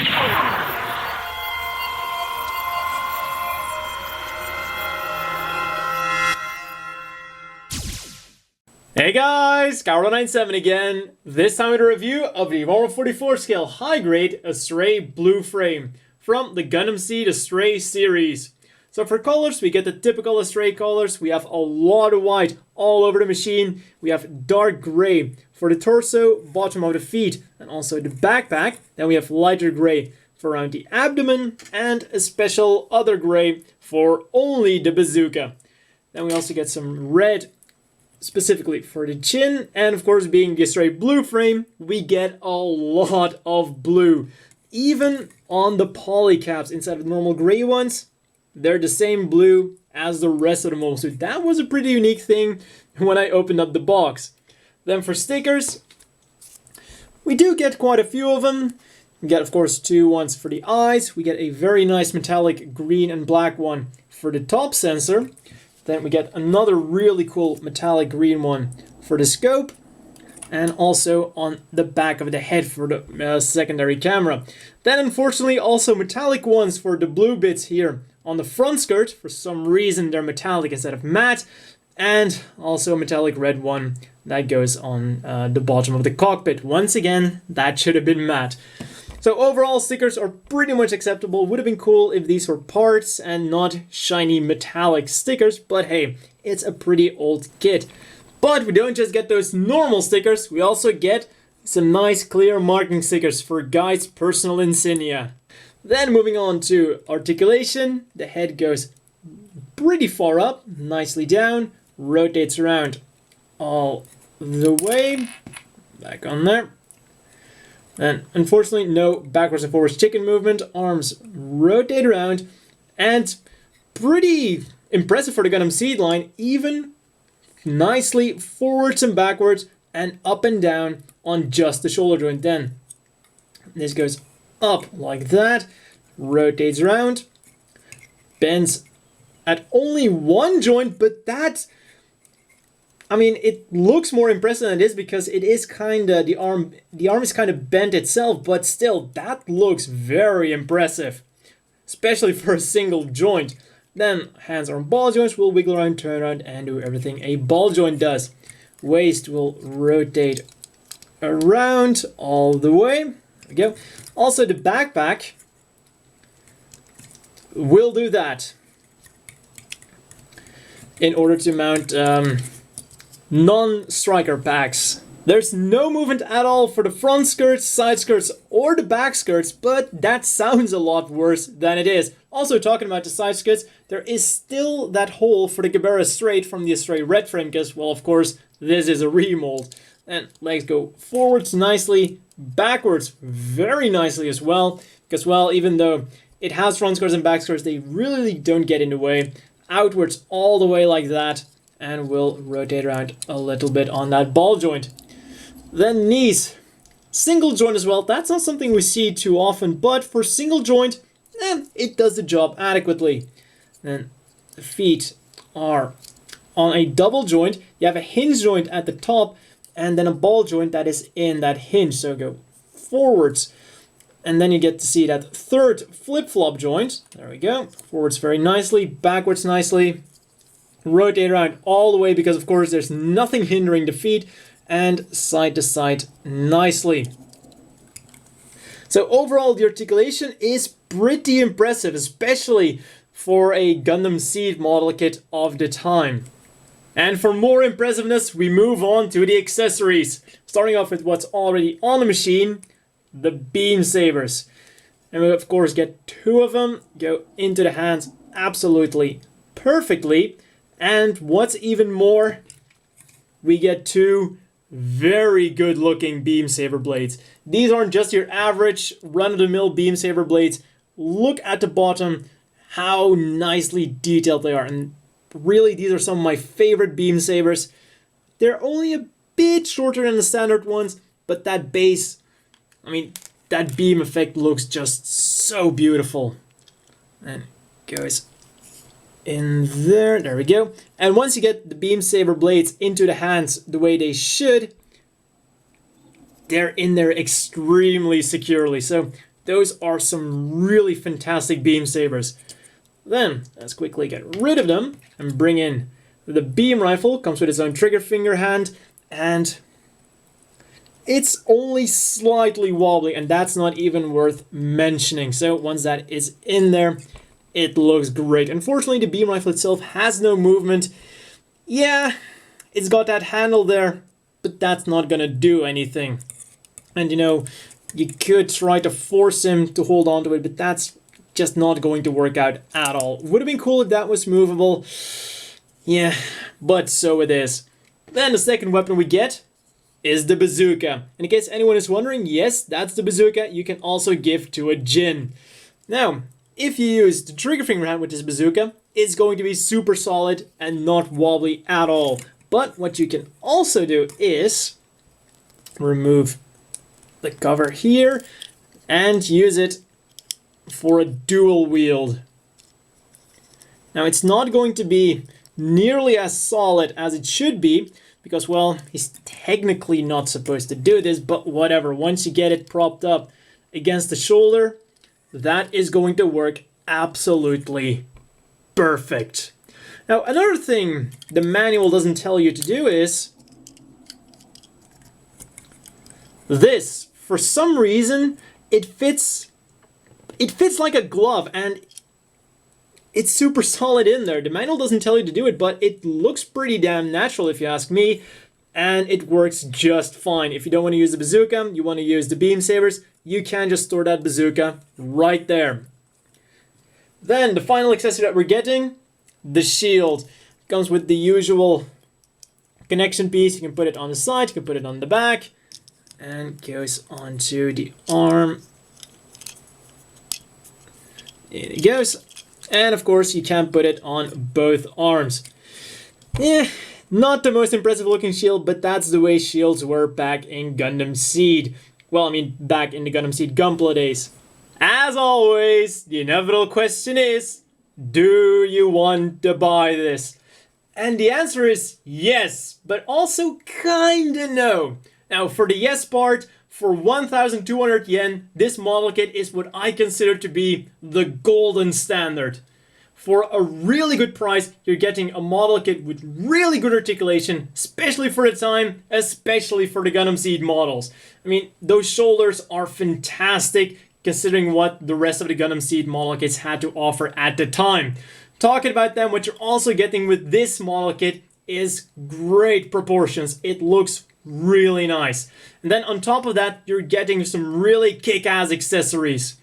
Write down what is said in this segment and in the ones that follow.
Hey guys, Carol97 again. This time with a review of the 1/44 scale high grade Astray blue frame from the Gundam Seed Astray series. So for colors, we get the typical Astray colors. We have a lot of white all over the machine. We have dark gray for the torso, bottom of the feet, and also the backpack. Then we have lighter gray for around the abdomen, and a special other gray for only the bazooka. Then we also get some red specifically for the chin, and of course, being the Astray blue frame, we get a lot of blue. Even on the poly caps instead of the normal gray ones, they're the same blue as the rest of the model. So that was a pretty unique thing when I opened up the box. Then for stickers, we do get quite a few of them. We get, of course, two ones for the eyes. We get a very nice metallic green and black one for the top sensor. Then we get another really cool metallic green one for the scope, and also on the back of the head for the secondary camera. Then unfortunately also metallic ones for the blue bits here on the front skirt. For some reason they're metallic instead of matte, and also a metallic red one that goes on the bottom of the cockpit. Once again, that should have been matte. So overall, stickers are pretty much acceptable. Would have been cool if these were parts and not shiny metallic stickers, but hey, it's a pretty old kit. But we don't just get those normal stickers, we also get some nice clear marking stickers for Guy's personal insignia. Then moving on to articulation, the head goes pretty far up, nicely down, rotates around all the way, back on there. And unfortunately, no backwards and forwards chicken movement. Arms rotate around, and pretty impressive for the Gundam Seed line, even nicely forwards and backwards and up and down on just the shoulder joint. Then this goes up like that, rotates around, bends at only one joint, but that's, I mean, it looks more impressive than it is because it is kind of, the arm is kind of bent itself, but still, that looks very impressive, especially for a single joint. Then hands on ball joints will wiggle around, turn around, and do everything a ball joint does. Waist will rotate around all the way. There we go. Also, the backpack will do that in order to mount non-striker packs. There's no movement at all for the front skirts, side skirts, or the back skirts, but that sounds a lot worse than it is. Also, talking about the side skirts, there is still that hole for the Gabera straight from the Astray red frame, because, well, of course, this is a remold. And legs go forwards nicely, backwards very nicely as well, because, well, even though it has front skirts and back skirts, they really don't get in the way. Outwards all the way like that, and we'll rotate around a little bit on that ball joint. Then knees, single joint as well. That's not something we see too often, but for single joint, it does the job adequately. Then the feet are on a double joint. You have a hinge joint at the top, and then a ball joint that is in that hinge. So go forwards, and then you get to see that third flip-flop joint. There we go. Forwards very nicely, backwards nicely. Rotate around all the way because, of course, there's nothing hindering the feet, and side to side nicely. So overall, the articulation is pretty impressive, especially for a Gundam Seed model kit of the time. And for more impressiveness, we move on to the accessories. Starting off with what's already on the machine, the beam sabers. And we, of course, get two of them, go into the hands absolutely perfectly. And what's even more, we get two very good looking beam saber blades. These aren't just your average run-of-the-mill beam saber blades. Look at the bottom, how nicely detailed they are. And really, these are some of my favorite beam sabers. They're only a bit shorter than the standard ones, but that base, I mean, that beam effect looks just so beautiful. And it goes in there we go. And once you get the beam saber blades into the hands the way they should, they're in there extremely securely. So Those are some really fantastic beam sabers. Then, let's quickly get rid of them and bring in the beam rifle. Comes with its own trigger finger hand, and it's only slightly wobbly, and that's not even worth mentioning. So once that is in there, it looks great. Unfortunately, the beam rifle itself has no movement. Yeah, it's got that handle there, but that's not gonna do anything. And you know, you could try to force him to hold on to it, but that's just not going to work out at all. Would have been cool if that was movable. Yeah, but so it is. Then the second weapon we get is the bazooka. And in case anyone is wondering, yes, that's the bazooka you can also give to a djinn. Now, if you use the trigger finger hand with this bazooka, it's going to be super solid and not wobbly at all. But what you can also do is remove the cover here and use it for a dual wield. Now, it's not going to be nearly as solid as it should be, because, well, he's technically not supposed to do this, but whatever. Once you get it propped up against the shoulder, that is going to work absolutely perfect. Now, another thing the manual doesn't tell you to do is this. For some reason, it fits like a glove, and it's super solid in there. The manual doesn't tell you to do it, but it looks pretty damn natural if you ask me, and it works just fine. If you don't want to use the bazooka, you want to use the beam sabers, you can just store that bazooka right there. Then the final accessory that we're getting, the shield. Comes with the usual connection piece. You can put it on the side, you can put it on the back, and goes onto the arm. There it goes. And of course, you can put it on both arms. Not the most impressive looking shield, but that's the way shields were back in Gundam Seed. Well, I mean, back in the Gundam Seed Gunpla days. As always, the inevitable question is, do you want to buy this? And the answer is yes, but also kinda no. Now, for the yes part, for 1,200 yen, this model kit is what I consider to be the golden standard. For a really good price, you're getting a model kit with really good articulation, especially for the time, especially for the Gundam Seed models. I mean, those shoulders are fantastic, considering what the rest of the Gundam Seed model kits had to offer at the time. Talking about them, what you're also getting with this model kit is great proportions. It looks really nice. And then on top of that, you're getting some really kick-ass accessories.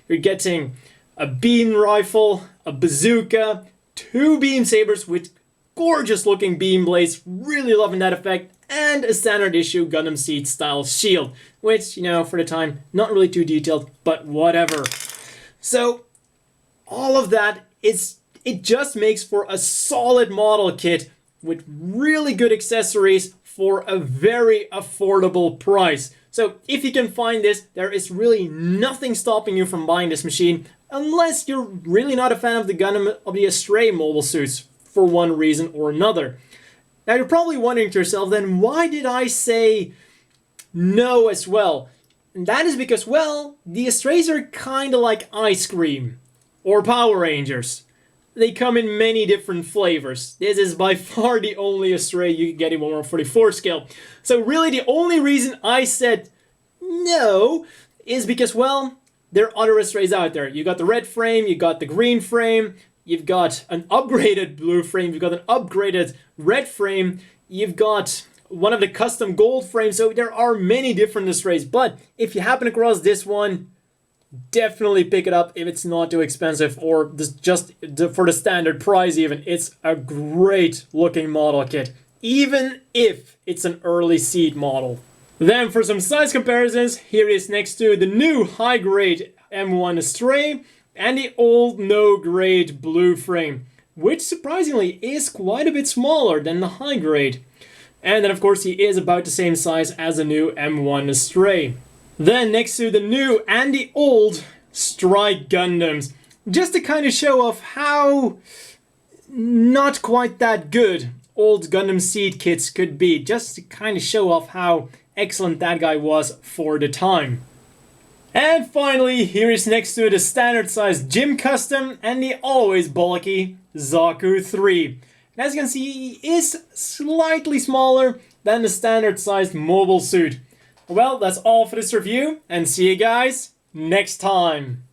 You're getting a beam rifle, a bazooka, 2 beam sabers with gorgeous looking beam blades, really loving that effect, and a standard issue Gundam Seed style shield, which, you know, for the time, not really too detailed, but whatever. So, all of that, it just makes for a solid model kit with really good accessories for a very affordable price. So if you can find this, there is really nothing stopping you from buying this machine, unless you're really not a fan of the Gundam of the Astray mobile suits for one reason or another. Now you're probably wondering to yourself, then why did I say no as well? And that is because, well, the Astrays are kinda like ice cream or Power Rangers. They come in many different flavors. This is by far the only Astray you can get in 1/44 scale. So really the only reason I said no is because, well, there are other Astrays out there. You got the red frame, you got the green frame, you've got an upgraded blue frame, you've got an upgraded red frame, you've got one of the custom gold frames, so there are many different Astrays. But if you happen across this one, definitely pick it up if it's not too expensive, or just for the standard price even. It's a great looking model kit, even if it's an early seed model. Then for some size comparisons, here is next to the new high grade M1 Astray and the old no grade blue frame, which surprisingly is quite a bit smaller than the high grade. And then of course he is about the same size as the new M1 Astray. Then next to the new and the old Strike Gundams, just to kind of show off how not quite that good old Gundam Seed kits could be, just to kind of show off how excellent that guy was for the time. And finally, here is next to the standard size gym custom and the always bulky Zaku 3. And as you can see, he is slightly smaller than the standard sized mobile suit. Well, that's all for this review, and see you guys next time.